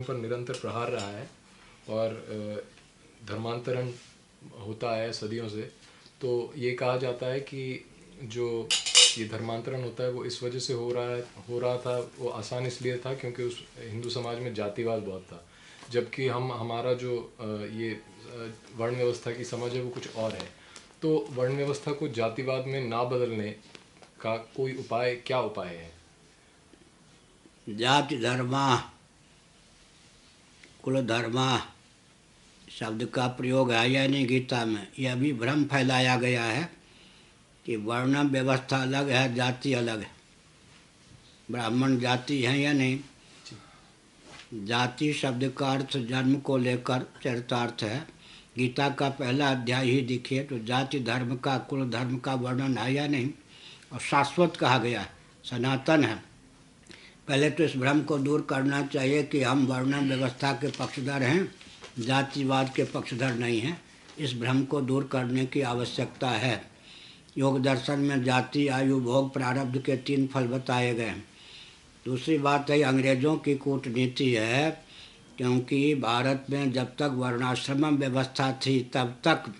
पर निरंतर प्रहार रहा है और धर्मांतरण होता है सदियों से। तो ये कहा जाता है कि जो ये धर्मांतरण होता है वो इस वजह से हो रहा था, वो आसान इसलिए था क्योंकि उस हिंदू समाज में जातिवाद बहुत था। जबकि हमारा जो ये वर्ण व्यवस्था की समझ है वो कुछ और है। तो वर्ण व्यवस्था को जातिवाद में ना बदलने का कोई उपाय, क्या उपाय है? जाति धर्मा कुल धर्मा शब्द का प्रयोग है या नहीं गीता में? यह भी भ्रम फैलाया गया है कि वर्ण व्यवस्था अलग है, जाति अलग है। ब्राह्मण जाति है या नहीं? जाति शब्द का अर्थ जन्म को लेकर चरितार्थ है। गीता का पहला अध्याय ही देखिए तो जाति धर्म का, कुल धर्म का वर्णन है या नहीं? और शाश्वत कहा गया है, सनातन है। पहले तो इस भ्रम को दूर करना चाहिए कि हम वर्ण व्यवस्था के पक्षधर हैं, जातिवाद के पक्षधर नहीं हैं। इस भ्रम को दूर करने की आवश्यकता है। योग दर्शन में जाति, आयु, भोग, प्रारब्ध के 3 फल बताए गए हैं। दूसरी बात है अंग्रेज़ों की कूटनीति है, क्योंकि भारत में जब तक वर्णाश्रम व्यवस्था थी तब तक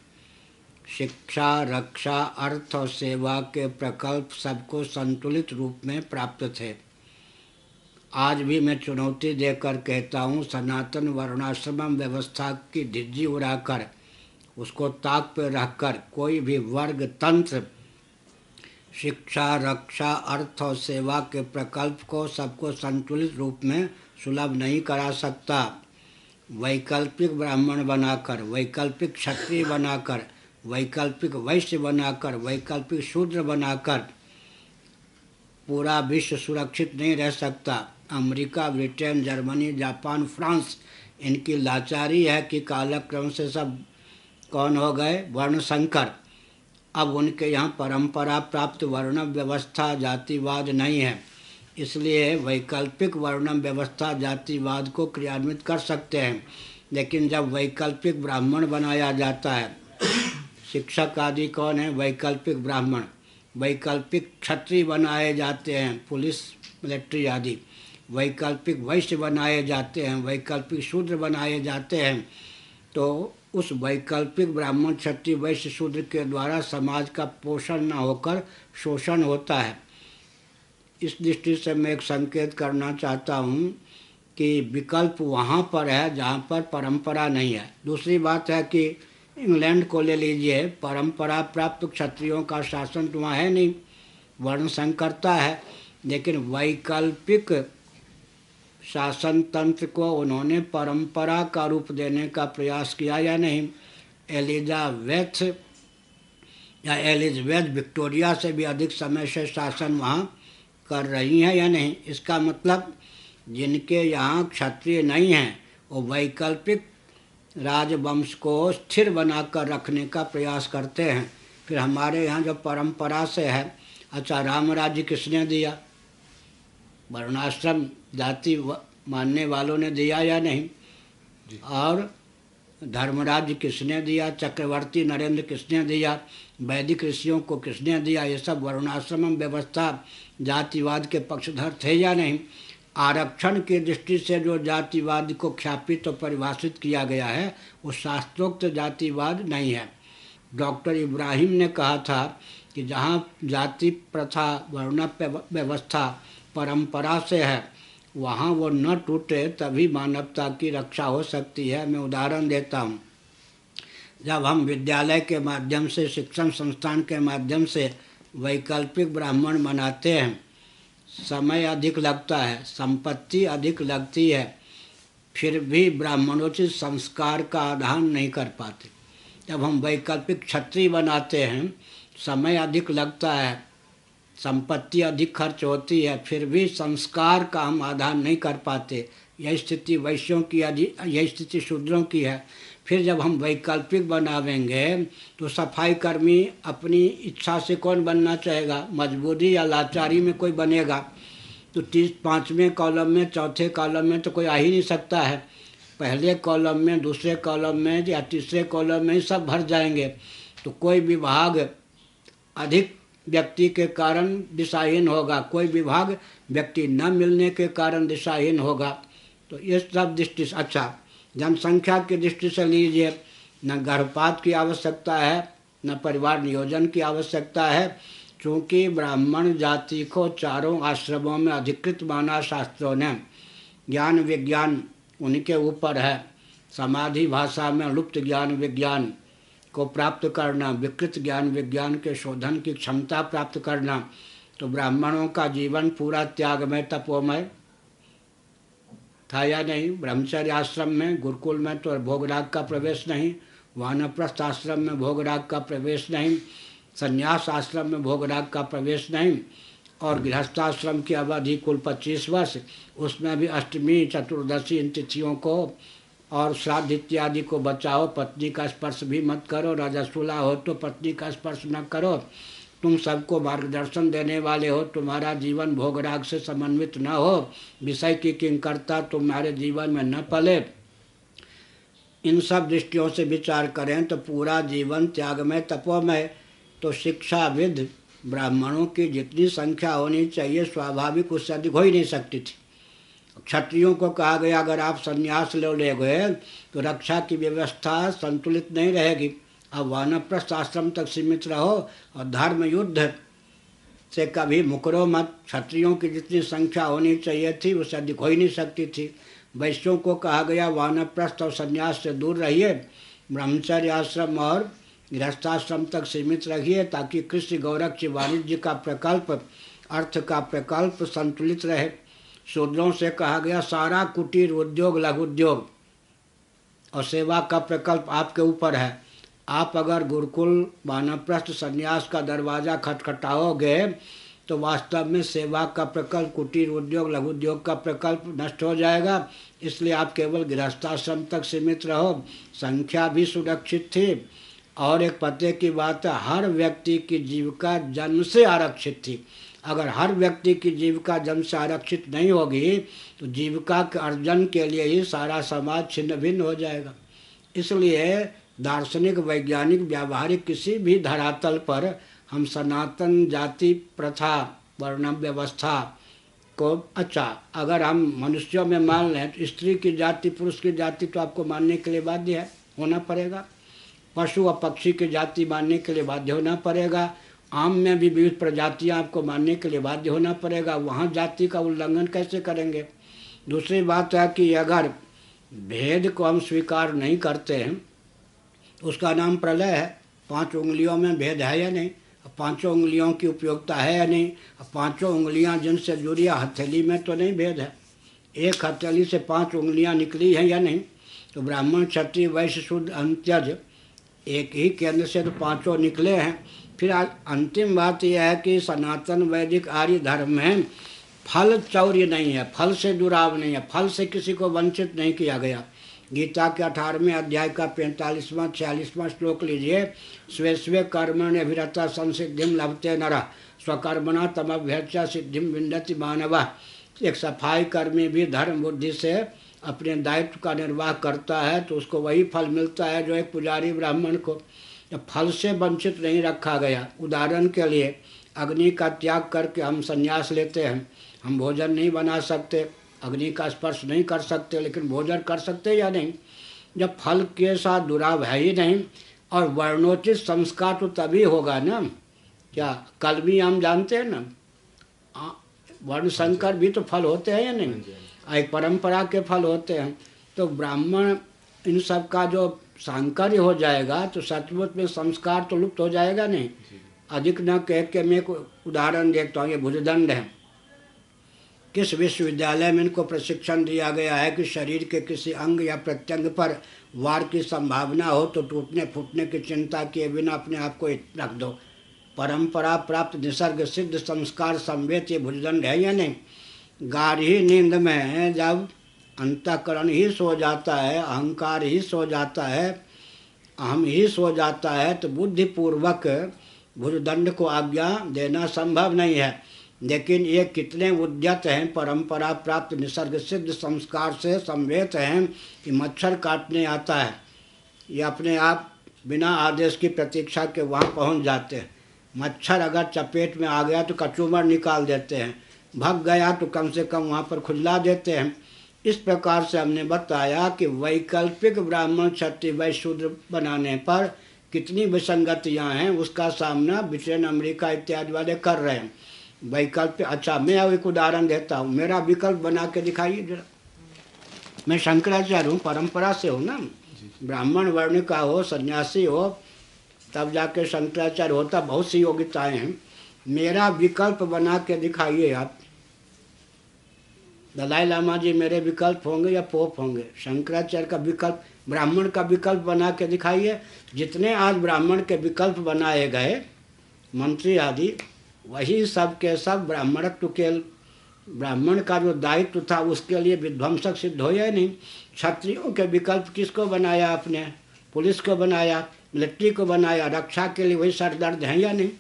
शिक्षा, रक्षा, अर्थ और सेवा के प्रकल्प सबको संतुलित रूप में प्राप्त थे। आज भी मैं चुनौती देकर कहता हूँ, सनातन वर्णाश्रम व्यवस्था की धिज्जी उड़ाकर उसको ताक पर रखकर कोई भी वर्ग तंत्र शिक्षा, रक्षा, अर्थ और सेवा के प्रकल्प को सबको संतुलित रूप में सुलभ नहीं करा सकता। वैकल्पिक ब्राह्मण बनाकर, वैकल्पिक क्षत्रिय बनाकर, वैकल्पिक वैश्य बनाकर, वैकल्पिक शूद्र बनाकर पूरा विश्व सुरक्षित नहीं रह सकता। America, Britain, Germany, Japan, France, इनकी लाचारी है कि कालक्रम से सब कौन हो गए? वर्ण संकर। अब उनके यहाँ परंपरा प्राप्त वर्ण व्यवस्था जातिवाद नहीं है, इसलिए वैकल्पिक वर्ण व्यवस्था जातिवाद को क्रियान्वित कर सकते हैं। लेकिन जब वैकल्पिक ब्राह्मण बनाया जाता है, शिक्षक आदि कौन है? वैकल्पिक ब्राह्मण। वैकल्पिक क्षत्रिय बनाए जाते हैं, पुलिस, मिलिट्री आदि। वैकल्पिक वैश्य बनाए जाते हैं, वैकल्पिक शूद्र बनाए जाते हैं। तो उस वैकल्पिक ब्राह्मण, क्षत्रिय, वैश्य, शूद्र के द्वारा समाज का पोषण न होकर शोषण होता है। इस दृष्टि से मैं एक संकेत करना चाहता हूँ कि विकल्प वहाँ पर है जहाँ पर परंपरा नहीं है। दूसरी बात है कि इंग्लैंड को ले लीजिए, परंपरा प्राप्त क्षत्रियों का शासन तो वहाँ है नहीं, वर्ण संकरता है। लेकिन वैकल्पिक शासन तंत्र को उन्होंने परंपरा का रूप देने का प्रयास किया या नहीं? एलिजाबेथ विक्टोरिया से भी अधिक समय से शासन वहाँ कर रही हैं या नहीं? इसका मतलब जिनके यहाँ क्षत्रिय नहीं हैं वो वैकल्पिक राजवंश को स्थिर बनाकर रखने का प्रयास करते हैं। फिर हमारे यहाँ जो परंपरा से है, अच्छा राम राज्य किसने दिया? वर्णाश्रम जाति मानने वालों ने दिया या नहीं? और धर्मराज्य किसने दिया? चक्रवर्ती नरेंद्र किसने दिया? वैदिक ऋषियों को किसने दिया? ये सब वर्णाश्रम व्यवस्था जातिवाद के पक्षधर थे या नहीं? आरक्षण की दृष्टि से जो जातिवाद को ख्यापित और परिभाषित किया गया है वो शास्त्रोक्त जातिवाद नहीं है। डॉक्टर इब्राहिम ने कहा था कि जहाँ जाति प्रथा, वर्ण व्यवस्था परंपरा से है वहाँ वो न टूटे तभी मानवता की रक्षा हो सकती है। मैं उदाहरण देता हूँ, जब हम विद्यालय के माध्यम से, शिक्षण संस्थान के माध्यम से वैकल्पिक ब्राह्मण बनाते हैं, समय अधिक लगता है, संपत्ति अधिक लगती है, फिर भी ब्राह्मणोचित संस्कार का आधान नहीं कर पाते। जब हम वैकल्पिक क्षत्रिय बनाते हैं, समय अधिक लगता है, संपत्ति अधिक खर्च होती है, फिर भी संस्कार का हम आधान नहीं कर पाते। यही स्थिति वैश्यों की, यही स्थिति शूद्रों की है। फिर जब हम वैकल्पिक बनावेंगे तो सफाई कर्मी अपनी इच्छा से कौन बनना चाहेगा? मजबूरी या लाचारी में कोई बनेगा तो 5वें कॉलम में, चौथे कॉलम में तो कोई आ ही नहीं सकता है। पहले कॉलम में, दूसरे कॉलम में या तीसरे कॉलम में ही सब भर जाएंगे। तो कोई विभाग अधिक व्यक्ति के कारण दिशाहीन होगा, कोई विभाग व्यक्ति न मिलने के कारण दिशाहीन होगा। तो इस सब दृष्टि से अच्छा, जनसंख्या की दृष्टि से लीजिए, न गर्भपात की आवश्यकता है, न परिवार नियोजन की आवश्यकता है, चूँकि ब्राह्मण जाति को चारों आश्रमों में अधिकृत माना शास्त्रों ने। ज्ञान विज्ञान उनके ऊपर है, समाधि भाषा में लुप्त ज्ञान विज्ञान को प्राप्त करना, विकृत ज्ञान विज्ञान के शोधन की क्षमता प्राप्त करना। तो ब्राह्मणों का जीवन पूरा त्यागमय तपोमय था या नहीं? ब्रह्मचर्य आश्रम में, गुरुकुल में तो भोगराग का प्रवेश नहीं, वानप्रस्थ आश्रम में भोगराग का प्रवेश नहीं, संन्यास आश्रम में भोगराग का प्रवेश नहीं, और गृहस्थाश्रम की अवधि कुल 25 वर्ष, उसमें भी अष्टमी चतुर्दशी इन तिथियों को और श्राद्ध इत्यादि को बचाओ, पत्नी का स्पर्श भी मत करो, रजस्वला हो तो पत्नी का स्पर्श न करो, तुम सबको मार्गदर्शन देने वाले हो, तुम्हारा जीवन भोगराग से समन्वित न हो, विषय की किंकरता तुम्हारे जीवन में न पले। इन सब दृष्टियों से विचार करें तो पूरा जीवन त्यागमय तपोमय। तो शिक्षाविद ब्राह्मणों की जितनी संख्या होनी चाहिए स्वाभाविक उससे अधिक हो ही नहीं सकती थी। क्षत्रियों को कहा गया अगर आप संन्यास ले गए तो रक्षा की व्यवस्था संतुलित नहीं रहेगी, अब वानप्रस्थ आश्रम तक सीमित रहो और धर्म युद्ध से कभी मुकरो मत। क्षत्रियों की जितनी संख्या होनी चाहिए थी उससे अधिक हो ही नहीं सकती थी। वैश्यों को कहा गया वानप्रस्थ और संन्यास से दूर रहिए, ब्रह्मचर्य आश्रम और गृहस्थाश्रम तक सीमित रहिए, ताकि कृषि गौरक्ष वाणिज्य का प्रकल्प, अर्थ का प्रकल्प संतुलित रहे। शूद्रों से कहा गया सारा कुटीर उद्योग, लघु उद्योग और सेवा का प्रकल्प आपके ऊपर है। आप अगर गुरुकुल वानप्रस्थ संन्यास का दरवाज़ा खटखटाओगे तो वास्तव में सेवा का प्रकल्प, कुटीर उद्योग, लघु उद्योग का प्रकल्प नष्ट हो जाएगा। इसलिए आप केवल गृहस्थाश्रम तक सीमित रहो। संख्या भी सुरक्षित थी और एक पते की बात है, हर व्यक्ति की जीविका जन्म से आरक्षित थी। अगर हर व्यक्ति की जीविका जन्म से आरक्षित नहीं होगी तो जीविका के अर्जन के लिए ही सारा समाज छिन्न भिन्न हो जाएगा। इसलिए दार्शनिक, वैज्ञानिक, व्यावहारिक किसी भी धरातल पर हम सनातन जाति प्रथा, वर्ण व्यवस्था को, अच्छा अगर हम मनुष्यों में मान लें तो स्त्री की जाति, पुरुष की जाति तो आपको मानने के लिए बाध्य है, होना पड़ेगा। पशु और पक्षी की जाति मानने के लिए बाध्य होना पड़ेगा। आम में भी विविध प्रजातियां आपको मानने के लिए बाध्य होना पड़ेगा। वहाँ जाति का उल्लंघन कैसे करेंगे? दूसरी बात है कि अगर भेद को हम स्वीकार नहीं करते हैं उसका नाम प्रलय है। 5 उंगलियों में भेद है या नहीं? 5 उंगलियों की उपयोगिता है या नहीं? 5 उंगलियां जिनसे जुड़ी हथेली में तो नहीं भेद है। एक हथेली से 5 उंगलियां निकली हैं या नहीं? तो ब्राह्मण, क्षत्रिय, वैश्य, शूद्र, अंत्यज एक ही केंद्र से तो 5 निकले हैं। फिर आज अंतिम बात यह है कि सनातन वैदिक आर्य धर्म में फल चौर्य नहीं है, फल से जुड़ाव नहीं है, फल से किसी को वंचित नहीं किया गया। गीता के 18वें अध्याय का 45वां 46वां श्लोक लीजिए, स्वे स्वे कर्मण्य अभिरता संसिद्धिम लभते नरः स्वकर्मणा तमभ्यर्च्य सिद्धिम विन्दति मानवः। एक सफाई कर्मी भी धर्म बुद्धि से अपने दायित्व का निर्वाह करता है तो उसको वही फल मिलता है जो एक पुजारी ब्राह्मण को। फल से वंचित नहीं रखा गया। उदाहरण के लिए अग्नि का त्याग करके हम संन्यास लेते हैं। हम भोजन नहीं बना सकते, अग्नि का स्पर्श नहीं कर सकते, लेकिन भोजन कर सकते या नहीं? जब फल के साथ दुराव है ही नहीं। और वर्णोचित संस्कार तो तभी होगा ना, क्या कल भी हम जानते हैं ना, वर्ण संकर भी तो फल होते हैं या नहीं? एक परंपरा के फल होते हैं। तो ब्राह्मण इन सब का जो सांकर्य हो जाएगा तो सचमुच में संस्कार तो लुप्त हो जाएगा नहीं। अधिक न कह के मैं एक उदाहरण देखता हूँ। ये भुजदंड है। किस विश्वविद्यालय में इनको प्रशिक्षण दिया गया है कि शरीर के किसी अंग या प्रत्यंग पर वार की संभावना हो तो टूटने फूटने की चिंता किए बिना अपने आप को रख दो। परंपरा प्राप्त निसर्ग सिद्ध संस्कार संवेद ये भुजदंड है या नहीं? गाढ़ी नींद में जब अंतःकरण ही सो जाता है, अहंकार ही सो जाता है, अहम ही सो जाता है, तो बुद्धिपूर्वक भुजदंड को आज्ञा देना संभव नहीं है। लेकिन ये कितने उद्यत हैं, परंपरा प्राप्त निसर्ग सिद्ध संस्कार से संवेद हैं कि मच्छर काटने आता है, ये अपने आप बिना आदेश की प्रतीक्षा के वहाँ पहुँच जाते हैं। मच्छर अगर चपेट में आ गया तो कचूमर निकाल देते हैं, भग गया तो कम से कम वहाँ पर खुजला देते हैं। इस प्रकार से हमने बताया कि वैकल्पिक ब्राह्मण क्षत्रिय वैश्य शूद्र बनाने पर कितनी विसंगतियां हैं, उसका सामना ब्रिटेन अमेरिका इत्यादि वाले कर रहे हैं। वैकल्पिक, अच्छा मैं एक उदाहरण देता हूँ, मेरा विकल्प बना के दिखाइए जरा। मैं शंकराचार्य हूँ, परंपरा से हूँ ना, ब्राह्मण वर्ण का हो, सन्यासी हो, तब जाके शंकराचार्य होता, बहुत सी योग्यताएं हैं। मेरा विकल्प बना के दिखाइए आप। दलाई लामा जी मेरे विकल्प होंगे या पोप होंगे? शंकराचार्य का विकल्प, ब्राह्मण का विकल्प बना के दिखाइए। जितने आज ब्राह्मण के विकल्प बनाए गए मंत्री आदि, वही सब के सब ब्राह्मणत्व के, ब्राह्मण का जो दायित्व था उसके लिए विध्वंसक सिद्ध हो या नहीं। क्षत्रियों के विकल्प किसको बनाया आपने? पुलिस को बनाया, मिलिट्री को बनाया, रक्षा के लिए वही सरदर्द हैं या नहीं?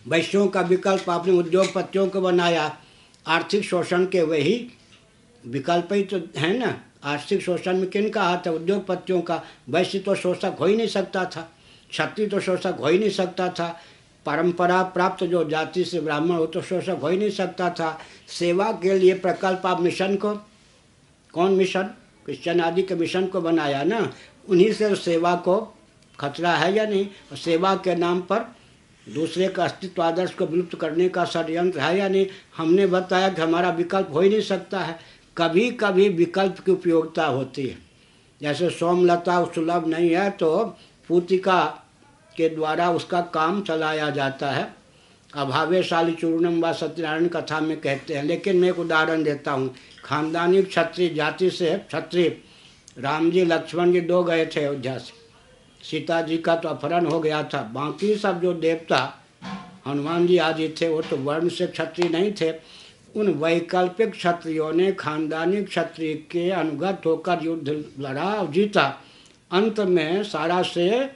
वैश्यों का विकल्प आपने उद्योगपतियों को बनाया, आर्थिक शोषण के वही विकल्प ही तो है ना। आर्थिक शोषण में किन का हाथ है? उद्योगपतियों का। वैश्य तो शोषक हो ही नहीं सकता था, क्षत्रिय तो शोषक हो ही नहीं सकता था, परंपरा प्राप्त जो जाति से ब्राह्मण हो तो शोषक हो ही नहीं सकता था। सेवा के लिए प्रकल्प आप मिशन को, कौन मिशन? क्रिश्चियन आदि के मिशन को बनाया ना, उन्हीं से सेवा को खतरा है या नहीं? और सेवा के नाम पर दूसरे का अस्तित्व आदर्श को विलुप्त करने का षड्यंत्र है या नहीं? हमने बताया कि हमारा विकल्प हो ही नहीं सकता है। कभी कभी विकल्प की उपयोगिता होती है, जैसे सोमलता सुलभ नहीं है तो पूतिका के द्वारा उसका काम चलाया जाता है। अभावेशाली चूर्णम व सत्यनारायण कथा में कहते हैं। लेकिन मैं एक उदाहरण देता हूँ। खानदानी क्षत्रिय जाति से क्षत्रिय राम जी लक्ष्मण जी 2 गए थे अयोध्या से, सीता जी का तो अपहरण हो गया था। बाकी सब जो देवता हनुमान जी आदि थे वो तो वर्ण से क्षत्रिय नहीं थे। उन वैकल्पिक क्षत्रियों ने खानदानी क्षत्रिय के अनुगत होकर युद्ध लड़ा और जीता। अंत में सारा श्रेय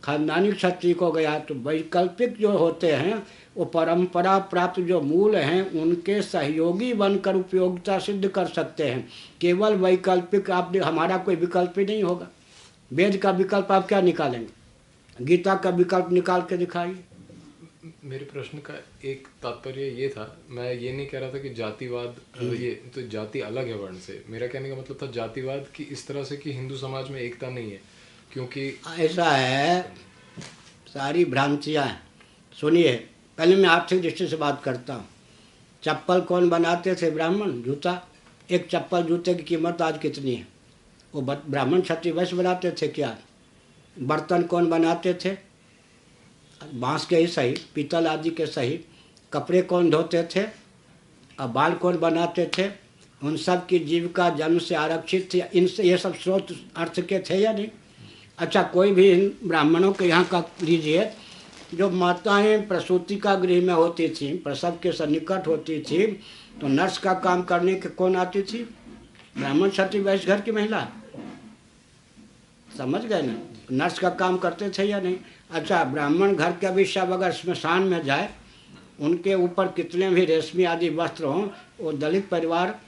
खानदानी क्षत्रिय को गया। तो वैकल्पिक जो होते हैं वो परंपरा प्राप्त जो मूल हैं उनके सहयोगी बनकर उपयोगिता सिद्ध कर सकते हैं। केवल वैकल्पिक आप, हमारा कोई विकल्प ही नहीं होगा। वेद का विकल्प आप क्या निकालेंगे? गीता का विकल्प निकाल के दिखाइए। मेरे प्रश्न का एक तात्पर्य ये था, मैं ये नहीं कह रहा था कि जातिवाद, ये तो जाति अलग है वर्ण से। मेरा कहने का मतलब था जातिवाद की इस तरह से कि हिंदू समाज में एकता नहीं है, क्योंकि ऐसा है, सारी भ्रांतियाँ हैं। सुनिए, पहले मैं आर्थिक दृष्टि से बात करता हूँ। चप्पल कौन बनाते थे? ब्राह्मण। जूता, एक चप्पल जूते की कीमत आज कितनी है? वो ब्राह्मण क्षत्रिय वैश्य बनाते थे क्या? बर्तन कौन बनाते थे? बांस के ही सही, पीतल आदि के सही। कपड़े कौन धोते थे? अब बाल कौन बनाते थे? उन सब की जीविका जन्म से आरक्षित थी। इनसे ये सब स्रोत अर्थ के थे या नहीं? अच्छा, कोई भी ब्राह्मणों के यहाँ का लीजिए, जो माताएं प्रसूति का गृह में होती थी, प्रसव के सन्निकट होती थी, तो नर्स का काम करने के कौन आती थी? ब्राह्मण क्षत्रिय वैश्य घर की महिला। समझ गए ना? नर्स का काम करते थे या नहीं? अच्छा, ब्राह्मण घर के भी शव अगर स्मशान में जाए, उनके ऊपर कितने भी रेशमी आदि वस्त्र हों, वो दलित परिवार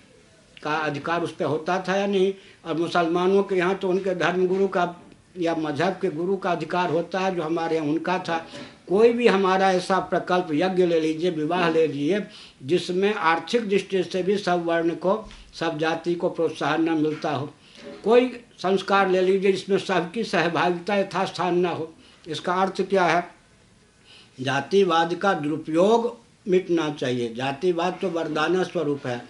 का अधिकार उस पर होता था या नहीं? और मुसलमानों के यहाँ तो उनके धर्मगुरु का या मजहब के गुरु का अधिकार होता है, जो हमारे यहाँ उनका था। कोई भी हमारा ऐसा प्रकल्प, यज्ञ ले लीजिए, विवाह ले लीजिए, जिसमें आर्थिक दृष्टि से भी सब वर्ण को, सब जाति को प्रोत्साहन न मिलता हो। कोई संस्कार ले लीजिए जिसमें सबकी सहभागिता यथास्थान न हो। इसका अर्थ क्या है? जातिवाद का दुरुपयोग मिटना चाहिए। जातिवाद तो वरदान स्वरूप है।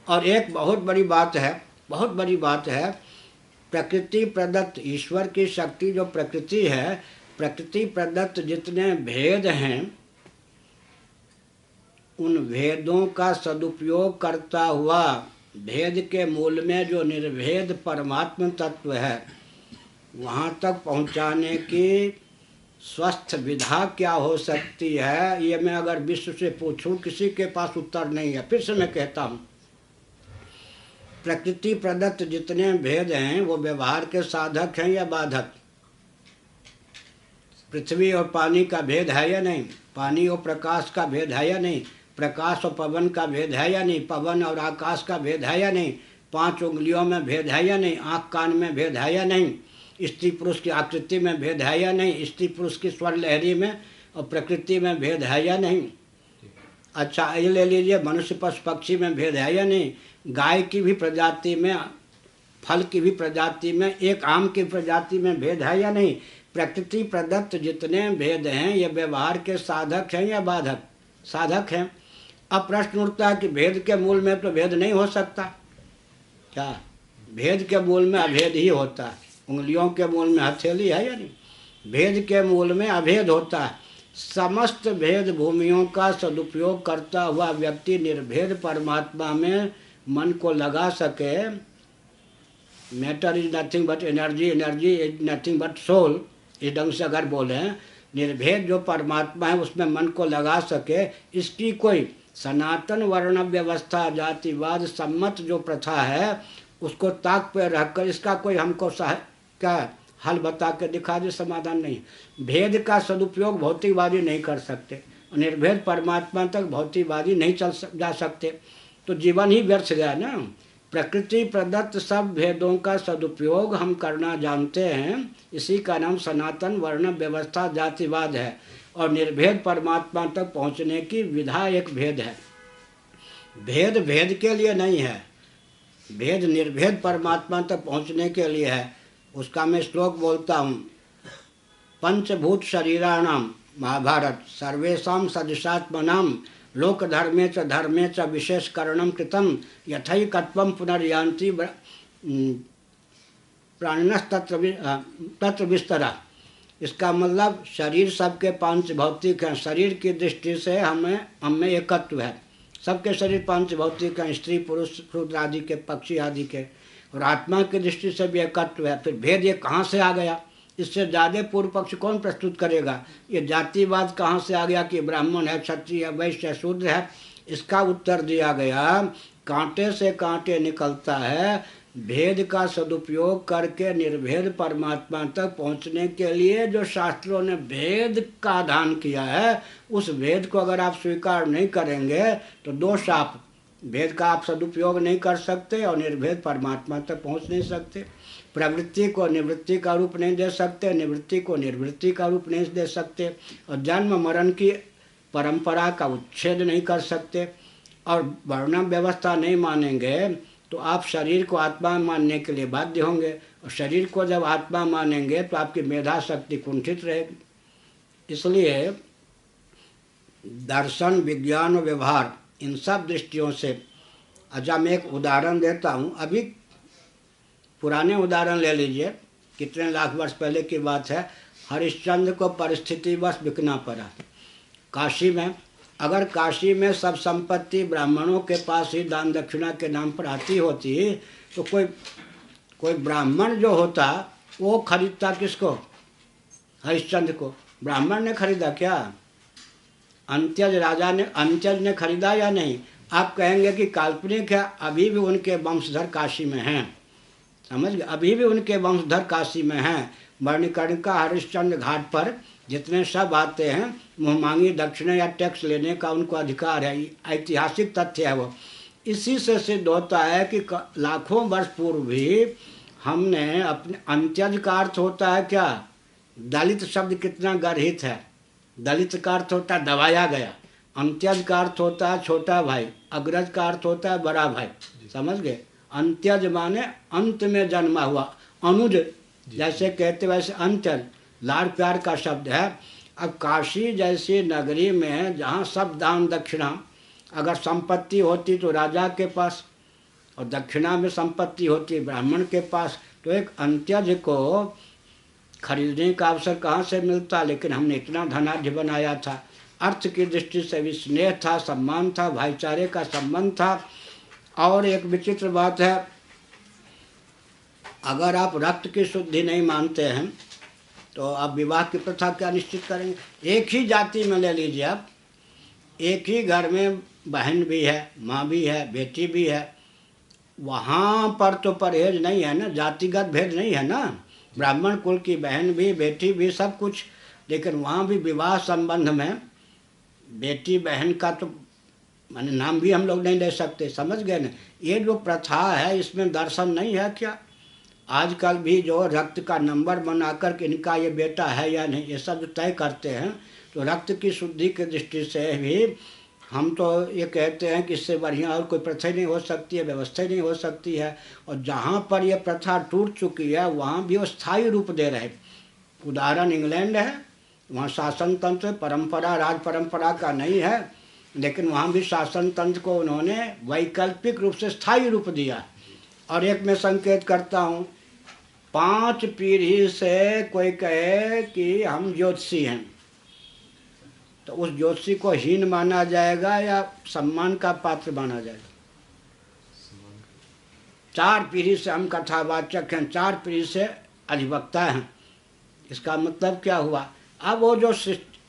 और एक बहुत बड़ी बात है, बहुत बड़ी बात है, प्रकृति प्रदत्त ईश्वर की शक्ति जो प्रकृति है, प्रकृति प्रदत्त जितने भेद हैं, उन भेदों का सदुपयोग करता हुआ भेद के मूल में जो निर्भेद परमात्म तत्व है, वहाँ तक पहुँचाने की स्वस्थ विधा क्या हो सकती है? ये मैं अगर विश्व से पूछूं, किसी के पास उत्तर नहीं है। फिर से मैं कहता हूँ, प्रकृति प्रदत्त जितने भेद हैं वो व्यवहार के साधक हैं या बाधक? पृथ्वी और पानी का भेद है या नहीं? पानी और प्रकाश का भेद है या नहीं? प्रकाश और पवन का भेद है या नहीं? पवन और आकाश का भेद है या नहीं? 5 उंगलियों में भेद है या नहीं? आँख कान में भेद है या नहीं? स्त्री पुरुष की आकृति में भेद है या नहीं? स्त्री पुरुष की स्वर लहरी में और प्रकृति में भेद है या नहीं? अच्छा, ये ले लीजिए, मनुष्य पशु पक्षी में भेद है या नहीं? गाय की भी प्रजाति में, फल की भी प्रजाति में, एक आम की प्रजाति में भेद है या नहीं? प्रकृति प्रदत्त जितने भेद हैं ये व्यवहार के साधक हैं या बाधक? साधक हैं। अब प्रश्न उठता है कि भेद के मूल में तो भेद नहीं हो सकता क्या? भेद के मूल में अभेद ही होता है। उंगलियों के मूल में हथेली है या नहीं? भेद के मूल में अभेद होता है। समस्त भेद भूमियों का सदुपयोग करता हुआ व्यक्ति निर्भेद परमात्मा में मन को लगा सके, matter is nothing but energy, energy is nothing but soul, इस ढंग से अगर बोले, निर्भेद जो परमात्मा है उसमें मन को लगा सके, इसकी कोई सनातन वर्ण व्यवस्था जातिवाद सम्मत जो प्रथा है उसको ताक पे रखकर इसका कोई हमको क्या हल बता के दिखा दे, समाधान नहीं। भेद का सदुपयोग भौतिकवादी नहीं कर सकते, निर्भेद परमात्मा तक भौतिकवादी नहीं जा सकते, तो जीवन ही व्यर्थ गया ना। प्रकृति प्रदत्त सब भेदों का सदुपयोग हम करना जानते हैं, इसी का नाम सनातन वर्ण व्यवस्था जातिवाद है। और निर्भेद परमात्मा तक पहुंचने की विधा एक भेद है। भेद भेद के लिए नहीं है, भेद निर्भेद परमात्मा तक पहुंचने के लिए है। उसका मैं श्लोक बोलता हूँ, पंचभूत शरीराणाम, महाभारत, सर्वेषां सदृशात्मनां लोकधर्मे च विशेषकरणं कृतं यथैकत्वं पुनर्यान्ति प्राणिनस्तत्र विस्तरा। इसका मतलब शरीर सबके पांच भौतिक हैं, शरीर की दृष्टि से हमें एकत्व है। सबके शरीर पांच भौतिक हैं, स्त्री पुरुष शूद्र आदि के, पक्षी आदि के, और आत्मा की दृष्टि से भी एकत्व है। फिर भेद ये कहाँ से आ गया? इससे ज़्यादा पूर्व पक्ष कौन प्रस्तुत करेगा? ये जातिवाद कहाँ से आ गया कि ब्राह्मण है, क्षत्रिय है, वैश्य है, शूद्र है? इसका उत्तर दिया गया, कांटे से कांटे निकलता है। भेद का सदुपयोग करके निर्भेद परमात्मा तक पहुंचने के लिए जो शास्त्रों ने भेद का दान किया है, उस भेद को अगर आप स्वीकार नहीं करेंगे तो दोष, आप भेद का आप सदुपयोग नहीं कर सकते और निर्भेद परमात्मा तक पहुंच नहीं सकते। प्रवृत्ति को निवृत्ति का रूप नहीं दे सकते, निवृत्ति को निर्वृत्ति का रूप नहीं दे सकते, और जन्म मरण की परंपरा का उच्छेद नहीं कर सकते, और वर्ण व्यवस्था नहीं मानेंगे तो आप शरीर को आत्मा मानने के लिए बाध्य होंगे, और शरीर को जब आत्मा मानेंगे तो आपकी मेधा शक्ति कुंठित रहेगी। इसलिए दर्शन, विज्ञान और व्यवहार, इन सब दृष्टियों से, अच्छा मैं एक उदाहरण देता हूँ। अभी पुराने उदाहरण ले लीजिए, कितने लाख वर्ष पहले की बात है। हरिश्चंद्र को परिस्थितिवश बिकना पड़ा काशी में। अगर काशी में सब संपत्ति ब्राह्मणों के पास ही दान दक्षिणा के नाम पर आती होती तो कोई ब्राह्मण जो होता वो खरीदता किसको? हरिश्चंद्र को। ब्राह्मण ने खरीदा क्या? अंत्यज राजा ने, अंत्यज ने खरीदा या नहीं? आप कहेंगे कि काल्पनिक है, अभी भी उनके वंशधर काशी में हैं, समझ गए? अभी भी उनके वंशधर काशी में हैं। मणिकर्णिका हरिश्चंद्र घाट पर जितने सब आते हैं, मुँह मांगी दक्षिणा या टैक्स लेने का उनको अधिकार है, ऐतिहासिक तथ्य है वो। इसी से सिद्ध होता है कि लाखों वर्ष पूर्व भी हमने अपने, अंत्यज का अर्थ होता है क्या? दलित शब्द कितना गर्हित है। दलित का अर्थ होता है दबाया गया, अंत्यज का अर्थ होता है छोटा भाई, अग्रज का अर्थ होता है बड़ा भाई, समझ गए? अंत्यज माने अंत में जन्मा हुआ, अनुज जैसे कहते वैसे अंत्यज लाड़ प्यार का शब्द है। अब काशी जैसी नगरी में जहाँ सब दान दक्षिणा, अगर संपत्ति होती तो राजा के पास, और दक्षिणा में संपत्ति होती ब्राह्मण के पास, तो एक अंत्यज को खरीदने का अवसर कहाँ से मिलता? लेकिन हमने इतना धनाढ़ बनाया था। अर्थ की दृष्टि से भी स्नेह था, सम्मान था, भाईचारे का संबंध था। और एक विचित्र बात है, अगर आप रक्त की शुद्धि नहीं मानते हैं तो आप विवाह की प्रथा क्या निश्चित करेंगे? एक ही जाति में ले लीजिए आप, एक ही घर में बहन भी है, माँ भी है, बेटी भी है, वहाँ पर तो परहेज नहीं है ना, जातिगत भेद नहीं है ना। ब्राह्मण कुल की बहन भी, बेटी भी, सब कुछ, लेकिन वहाँ भी विवाह संबंध में बेटी बहन का तो माने नाम भी हम लोग नहीं ले सकते, समझ गए ना? ये जो प्रथा है इसमें दर्शन नहीं है क्या? आजकल भी जो रक्त का नंबर बनाकर के इनका ये बेटा है या नहीं, ये सब तय करते हैं, तो रक्त की शुद्धि की दृष्टि से भी हम तो ये कहते हैं कि इससे बढ़िया और कोई प्रथा ही नहीं हो सकती है, व्यवस्था ही नहीं हो सकती है। और जहाँ पर ये प्रथा टूट चुकी है वहाँ भी वो स्थायी रूप दे रहे। उदाहरण इंग्लैंड है, वहाँ शासन तंत्र परंपरा राज परंपरा का नहीं है, लेकिन वहाँ भी शासन तंत्र को उन्होंने वैकल्पिक रूप से स्थायी रूप दिया। और एक मैं संकेत करता हूँ, 5 पीढ़ी से कोई कहे कि हम ज्योतिषी हैं, तो उस ज्योतिषी को हीन माना जाएगा या सम्मान का पात्र माना जाएगा? 4 पीढ़ी से हम कथावाचक हैं, 4 पीढ़ी से अधिवक्ता हैं। इसका मतलब क्या हुआ? अब वो जो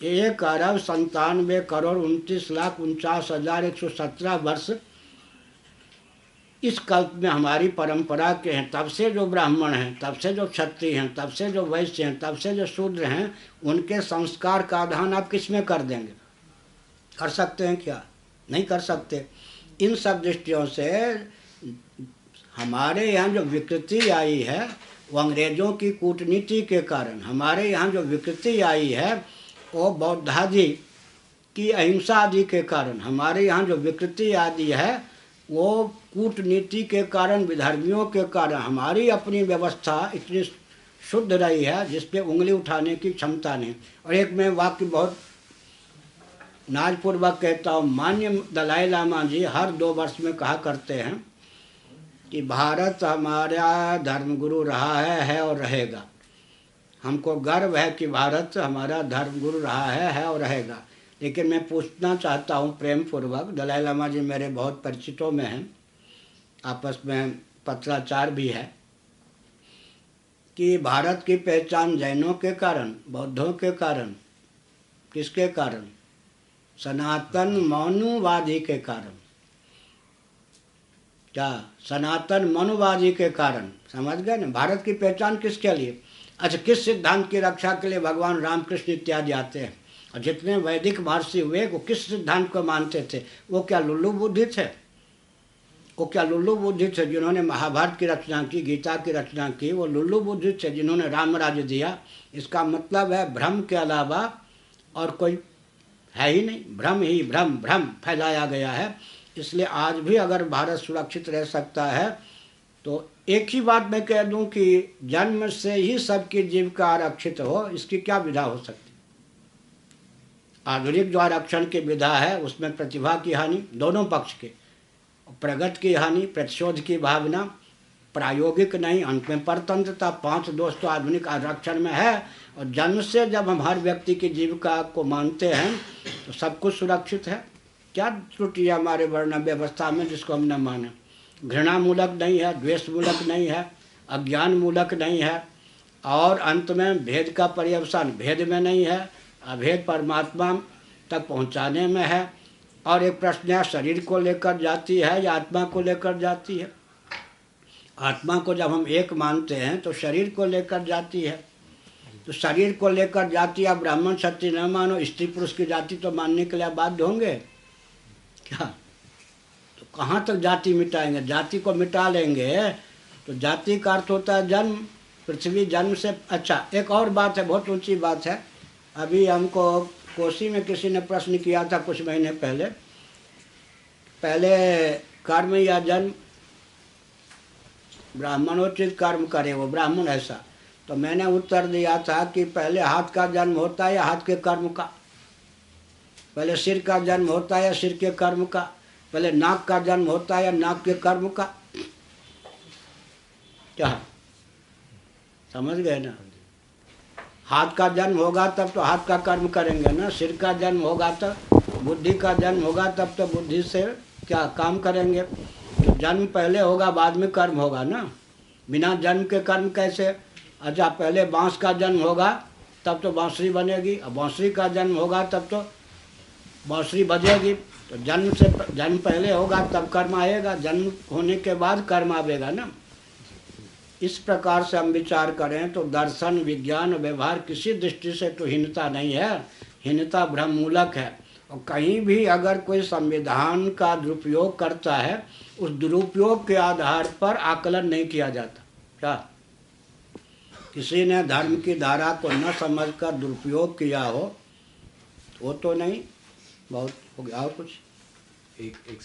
1,97,29,49,117 वर्ष इस कल्प में हमारी परंपरा के हैं, तब से जो ब्राह्मण हैं, तब से जो क्षत्रिय हैं, तब से जो वैश्य हैं, तब से जो शूद्र हैं, उनके संस्कार का आधान आप किस में कर देंगे? कर सकते हैं क्या? नहीं कर सकते। इन सब दृष्टियों से हमारे यहाँ जो विकृति आई है वो अंग्रेज़ों की कूटनीति के कारण, हमारे यहाँ जो विकृति आई है वो बौद्धादि की अहिंसा आदि के कारण, हमारे यहाँ जो विकृति आदि है वो कूटनीति के कारण, विधर्मियों के कारण हमारी अपनी व्यवस्था इतनी शुद्ध रही है जिस पे उंगली उठाने की क्षमता नहीं। और एक मैं वाक्य बहुत नाजपूर्वक कहता हूँ, माननीय दलाई लामा जी हर 2 वर्ष में कहा करते हैं कि भारत हमारा धर्मगुरु रहा है और रहेगा। हमको गर्व है कि भारत हमारा धर्मगुरु रहा है और रहेगा। लेकिन मैं पूछना चाहता हूँ प्रेम पूर्वक, दलाई लामा जी मेरे बहुत परिचितों में हैं, आपस में पत्राचार भी है, कि भारत की पहचान जैनों के कारण, बौद्धों के कारण, किसके कारण? सनातन मनुवादी के कारण। क्या? सनातन मनुवादी के कारण। समझ गए ना? भारत की पहचान किसके लिए? अच्छा, किस सिद्धांत की रक्षा के लिए भगवान रामकृष्ण इत्यादि आते हैं? और जितने वैदिक महर्षि हुए वो किस सिद्धांत को मानते थे? वो क्या लुल्लू बुद्धि थे? वो क्या लुल्लू बुद्धि थे जिन्होंने महाभारत की रचना की, गीता की रचना की? वो लुल्लू बुद्धि थे जिन्होंने राम राज्य दिया। इसका मतलब है भ्रम के अलावा और कोई है ही नहीं। भ्रम ही भ्रम, भ्रम फैलाया गया है। इसलिए आज भी अगर भारत सुरक्षित रह सकता है तो एक ही बात मैं कह दूं कि जन्म से ही सबकी जीविका आरक्षित हो, इसकी क्या विधा हो सकती? आधुनिक जो आरक्षण की विधा है उसमें प्रतिभा की हानि दोनों पक्ष के, प्रगति की हानि, प्रतिशोध की भावना, प्रायोगिक नहीं, अंत में परतंत्रता। 5 दोष तो आधुनिक आरक्षण में है। और जन्म से जब हम हर व्यक्ति की जीविका को मानते हैं तो सब कुछ सुरक्षित है। क्या त्रुटि है हमारे वर्ण व्यवस्था में जिसको हम न माने? घृणा मूलक नहीं है, द्वेष मूलक नहीं है, अज्ञान मूलक नहीं है, और अंत में भेद का पर्यवसान भेद में नहीं है, अभेद परमात्मा तक पहुंचाने में है। और एक प्रश्न है, शरीर को लेकर जाती है या आत्मा को लेकर जाती है? आत्मा को जब हम एक मानते हैं तो शरीर को लेकर जाती है। तो शरीर को लेकर जाती है, ब्राह्मण क्षत्रिय न मानो, स्त्री पुरुष की जाति तो मानने के लिए बाध्य होंगे क्या? तो कहाँ तक जाति मिटाएंगे? जाति को मिटा लेंगे तो जाति का अर्थ होता है जन्म, पृथ्वी जन्म से। अच्छा, एक और बात है, बहुत ऊंची बात है। अभी हमको कोसी में किसी ने प्रश्न किया था कुछ महीने पहले, कर्म या जन्म, ब्राह्मणोचित कर्म करे वो ब्राह्मण ऐसा। तो मैंने उत्तर दिया था कि पहले हाथ का जन्म होता है या हाथ के कर्म का? पहले सिर का जन्म होता है या सिर के कर्म का? पहले नाक का जन्म होता है या नाक के कर्म का? क्या समझ गए ना? हाथ का जन्म होगा तब तो हाथ का कर्म करेंगे ना, सिर का जन्म होगा तब, बुद्धि का जन्म होगा तब तो बुद्धि से क्या काम करेंगे। तो जन्म पहले होगा बाद में कर्म होगा ना, बिना जन्म के कर्म कैसे? अच्छा, पहले बांस का जन्म होगा तब तो बांसुरी बनेगी, और बांसुरी का जन्म होगा तब तो बांसुरी बजेगी। तो जन्म पहले होगा तब कर्म आएगा, जन्म होने के बाद कर्म आएगा ना। इस प्रकार से हम विचार करें तो दर्शन, विज्ञान, व्यवहार किसी दृष्टि से तो हीनता नहीं है, हीनता भ्रम मूलक है। और कहीं भी अगर कोई संविधान का दुरुपयोग करता है, उस दुरुपयोग के आधार पर आकलन नहीं किया जाता। क्या किसी ने धर्म की धारा को न समझकर दुरुपयोग किया हो वो तो नहीं, बहुत हो गया। और कुछ एक एक